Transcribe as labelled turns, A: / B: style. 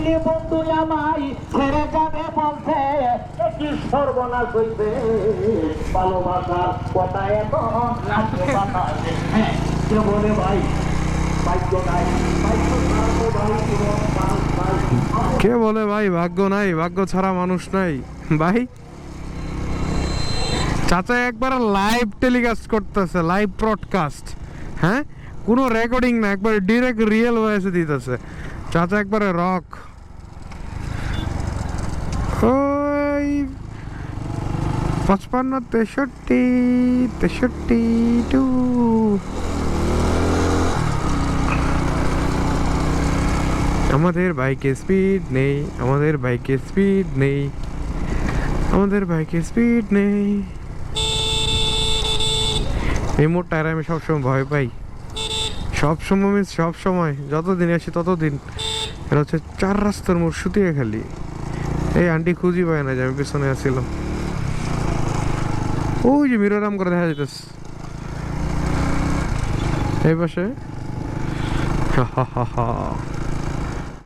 A: দিলি বন্ধু আমায় ছেড়ে যাবে বলছে, কি সর্বনাশ হইছে, ভালোবাসার কথা এত নাচে বাতাসে। হ্যাঁ, কে বলে ভাই ভাগ্য নাই, ভাগ্য ছাড়া তো ভাই কোনো মানুষ নাই।
B: কে বলে ভাই ভাগ্য নাই, ভাগ্য ছাড়া মানুষ নাই ভাই। চাচা একবার লাইভ টেলিকাস্ট করতেছে, লাইভ ব্রডকাস্ট। হ্যাঁ, কোনো রেকর্ডিং না, একবার ডিরেক্ট রিয়েল ভয়েসে দিতেছে। চাচা একবারে রক। ওই 55 63 টু আমাদের বাইকে স্পিড নেই, আমাদের বাইকে স্পিড নেই, আমাদের বাইকে স্পিড নেই। এই মোড়টায় আমি সবসময় ভয় পাই, সবসময় মিস সবসময়, যতদিন আসি ততদিন। এটা হচ্ছে 4 রাস্তার মোড়, শুতিয়ে খালি। এই আন্টি খুঁজি পায় না যে আমি পেছনে আসছিলাম। ওই যে মিরোরাম করে দেখা যেতেছে এই পাশে। হা হা হা হা।